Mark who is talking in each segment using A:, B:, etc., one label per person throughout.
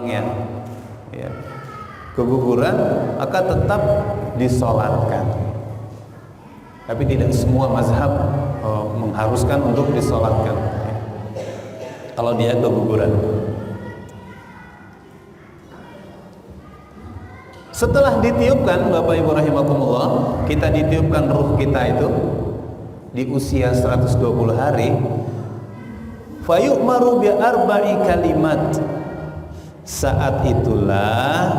A: tulangnya, ya, keguguran, maka tetap disolatkan. Tapi tidak semua mazhab mengharuskan untuk disolatkan, ya, kalau dia keguguran. Setelah ditiupkan, Bapak Ibu rahimakumullah, kita ditiupkan ruh kita itu di usia 120 hari, fayu'maru bi arba'i kalimat. Saat itulah,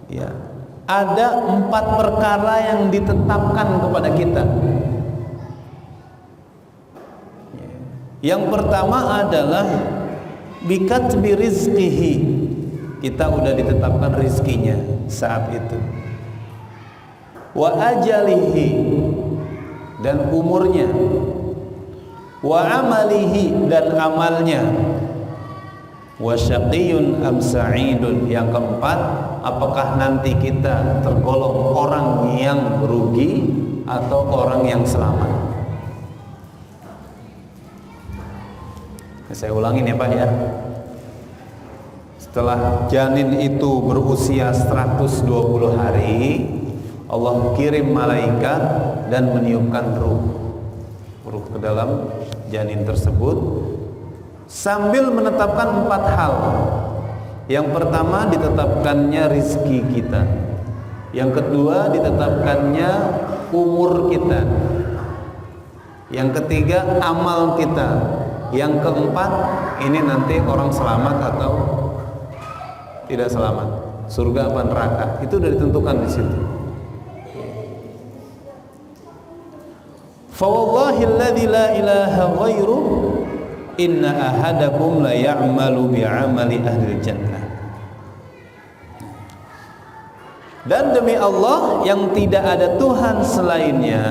A: ya, ada 4 perkara yang ditetapkan kepada kita. Yang pertama adalah bikatbi rizqihi. Kita udah ditetapkan rizkinya saat itu. Wa ajalihi, dan umurnya. Wa amalihi, dan amalnya. Wa syaqiyun am sa'idun. Yang keempat, apakah nanti kita tergolong orang yang rugi atau orang yang selamat. Saya ulangin ya Pak ya. Setelah janin itu berusia 120 hari, Allah kirim malaikat dan meniupkan ruh ke dalam janin tersebut, sambil menetapkan 4 hal. Yang pertama, ditetapkannya rizki kita. Yang kedua, ditetapkannya umur kita. Yang ketiga, amal kita. Yang keempat, ini nanti orang selamat atau tidak selamat, surga apa neraka, itu sudah ditentukan di situ. Fa wallahi alladzi la ilaha ghairu inna ahadakum la ya'malu bi'amali ahli jannah. Dan demi Allah yang tidak ada Tuhan selainnya,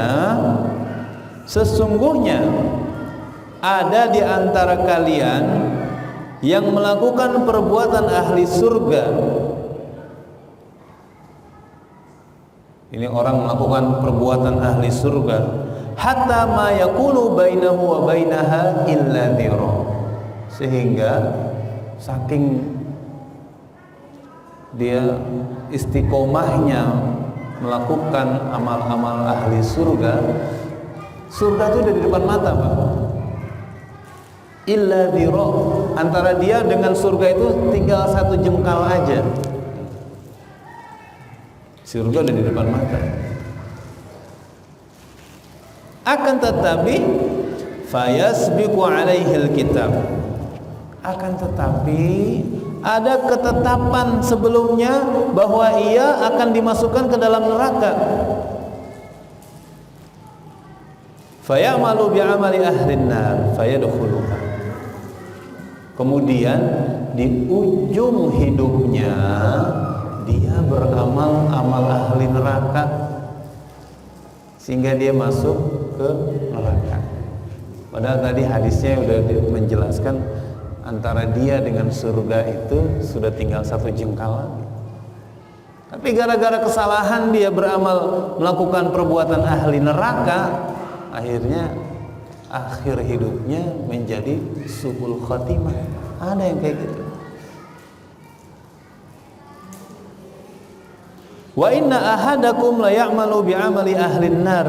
A: sesungguhnya ada di antara kalian yang melakukan perbuatan ahli surga. Ini orang melakukan perbuatan ahli surga, hatta ma yakunu bainahu wa bainaha illa dhira, sehingga saking dia istiqomahnya melakukan amal-amal ahli surga, surga itu udah di depan mata Pak. Illa dhira, antara dia dengan surga itu tinggal 1 jengkal aja. Surga udah di depan mata. Akan tetapi fayasbiqu alaihil kitab, akan tetapi ada ketetapan sebelumnya bahwa ia akan dimasukkan ke dalam neraka. Fayamalu bi'amali ahlin nar fayadkhuluha. Kemudian di ujung hidupnya dia beramal amal ahli neraka sehingga dia masuk ke neraka. Padahal tadi hadisnya sudah menjelaskan antara dia dengan surga itu sudah tinggal 1 jengkal lagi. Tapi gara-gara kesalahan dia beramal melakukan perbuatan ahli neraka, akhirnya akhir hidupnya menjadi su'ul khatimah. Ada yang kayak gitu. Wa inna ahadakum la ya'malu bi'amali ahlin nar.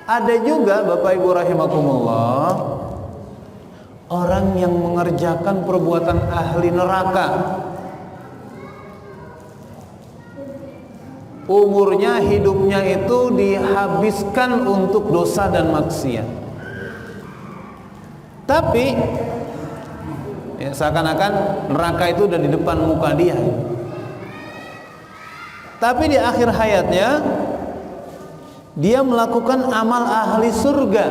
A: Ada juga Bapak Ibu rahimakumullah, orang yang mengerjakan perbuatan ahli neraka. Umurnya, hidupnya itu dihabiskan untuk dosa dan maksiat. Tapi ya, seakan-akan neraka itu udah di depan muka dia. Tapi di akhir hayatnya dia melakukan amal ahli surga,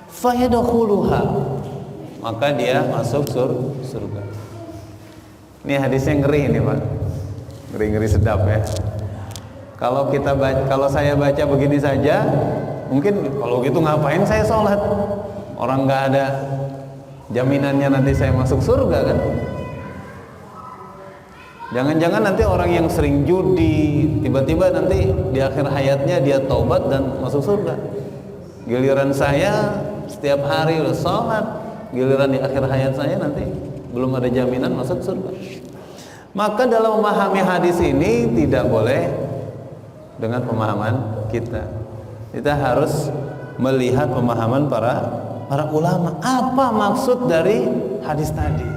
A: fayadkhuluha, maka dia masuk surga. Ini hadisnya ngeri ini Pak, ngeri-ngeri sedap ya. Kalau kita baca, kalau saya baca begini saja, mungkin kalau gitu ngapain saya sholat? Orang nggak ada jaminannya nanti saya masuk surga kan? Jangan-jangan nanti orang yang sering judi tiba-tiba nanti di akhir hayatnya dia taubat dan masuk surga. Giliran saya setiap hari udah sholat, giliran di akhir hayat saya nanti belum ada jaminan masuk surga. Maka dalam memahami hadis ini tidak boleh dengan pemahaman kita. Kita harus melihat pemahaman para ulama. Apa maksud dari hadis tadi?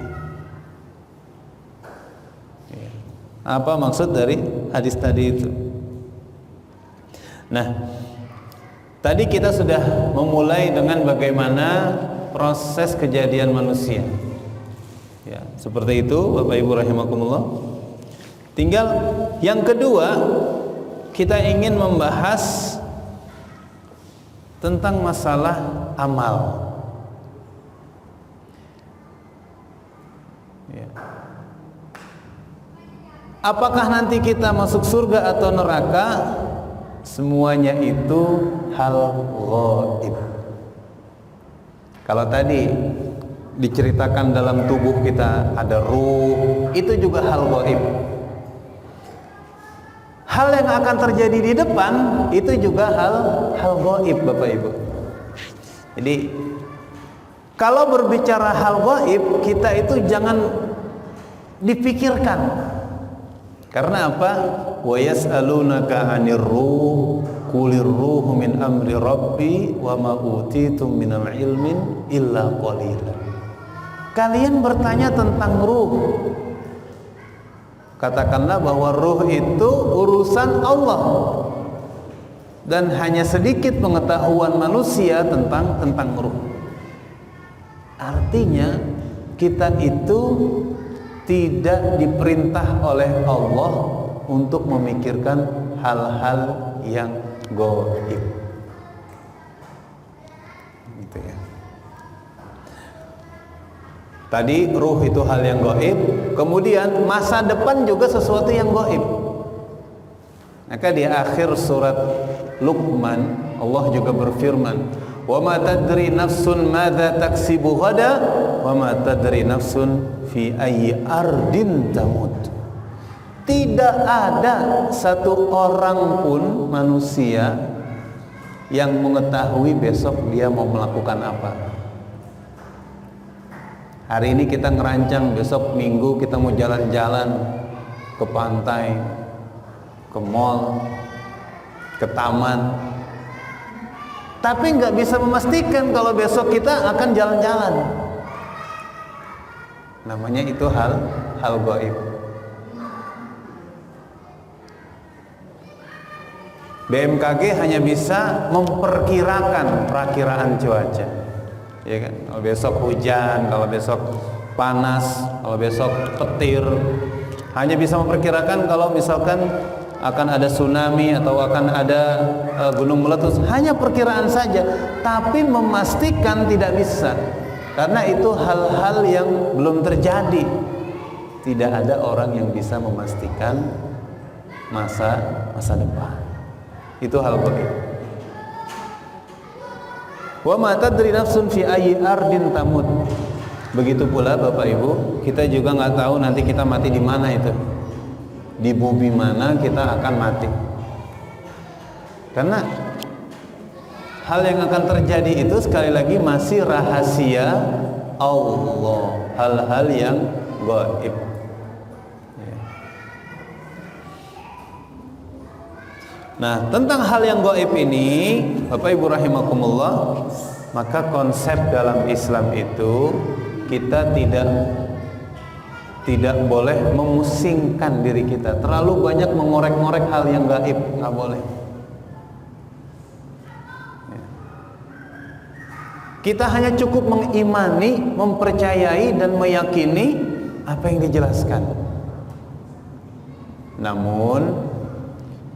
A: Apa maksud dari hadis tadi itu? Nah, tadi kita sudah memulai dengan bagaimana proses kejadian manusia. Ya, seperti itu Bapak Ibu rahimakumullah. Tinggal yang kedua, kita ingin membahas tentang masalah amal. Ya. Apakah nanti kita masuk surga atau neraka? Semuanya itu hal ghaib. Kalau tadi diceritakan dalam tubuh kita ada ruh, itu juga hal ghaib. Hal yang akan terjadi di depan itu juga hal gaib Bapak Ibu. Jadi kalau berbicara hal gaib, kita itu jangan dipikirkan. Karena apa? Wa yas'alunaka 'anir ruh qulir ruhu min amri rabbi wa ma utitum minal ilmin illa qalila. Kalian bertanya tentang ruh. Katakanlah bahwa ruh itu urusan Allah dan hanya sedikit pengetahuan manusia tentang ruh. Artinya kita itu tidak diperintah oleh Allah untuk memikirkan hal-hal yang gaib. Gitu ya. Tadi ruh itu hal yang gaib, kemudian masa depan juga sesuatu yang gaib. Maka di akhir surat Luqman Allah juga berfirman, "Wa ma tadri nafsun madza taksibu ghada wa ma tadri nafsun fi ayyi ardin tamut." Tidak ada satu orang pun manusia yang mengetahui besok dia mau melakukan apa. Hari ini kita ngerancang besok Minggu kita mau jalan-jalan ke pantai, ke mall, ke taman. Tapi nggak bisa memastikan kalau besok kita akan jalan-jalan. Namanya itu hal gaib. BMKG hanya bisa memperkirakan perakiraan cuaca. Ya kan? Kalau besok hujan, kalau besok panas, kalau besok petir, hanya bisa memperkirakan kalau misalkan akan ada tsunami atau akan ada gunung meletus, hanya perkiraan saja, tapi memastikan tidak bisa, karena itu hal-hal yang belum terjadi. Tidak ada orang yang bisa memastikan masa depan. Itu hal gaib. Wa ma tadri nafsun fi ayyi ardin tamut. Begitu pula Bapak Ibu, kita juga nggak tahu nanti kita mati di mana itu. Di bumi mana kita akan mati. Karena hal yang akan terjadi itu sekali lagi masih rahasia Allah, hal-hal yang gaib. Nah, tentang hal yang gaib ini, Bapak Ibu rahimakumullah, maka konsep dalam Islam itu kita tidak boleh memusingkan diri kita, terlalu banyak mengorek-ngorek hal yang gaib, nggak boleh. Kita hanya cukup mengimani, mempercayai dan meyakini apa yang dijelaskan. Namun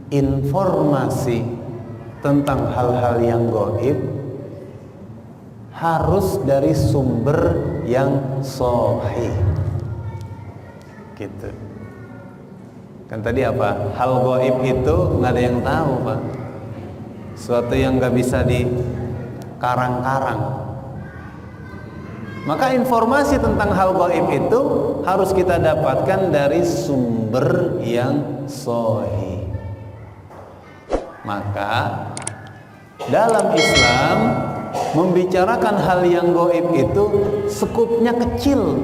A: informasi tentang hal-hal yang gaib harus dari sumber yang sahih. Gitu. Kan tadi apa? Hal gaib itu nggak ada yang tahu, Pak. Suatu yang nggak bisa dikarang-karang. Maka informasi tentang hal gaib itu harus kita dapatkan dari sumber yang sahih. Maka dalam Islam membicarakan hal yang gaib itu skupnya kecil.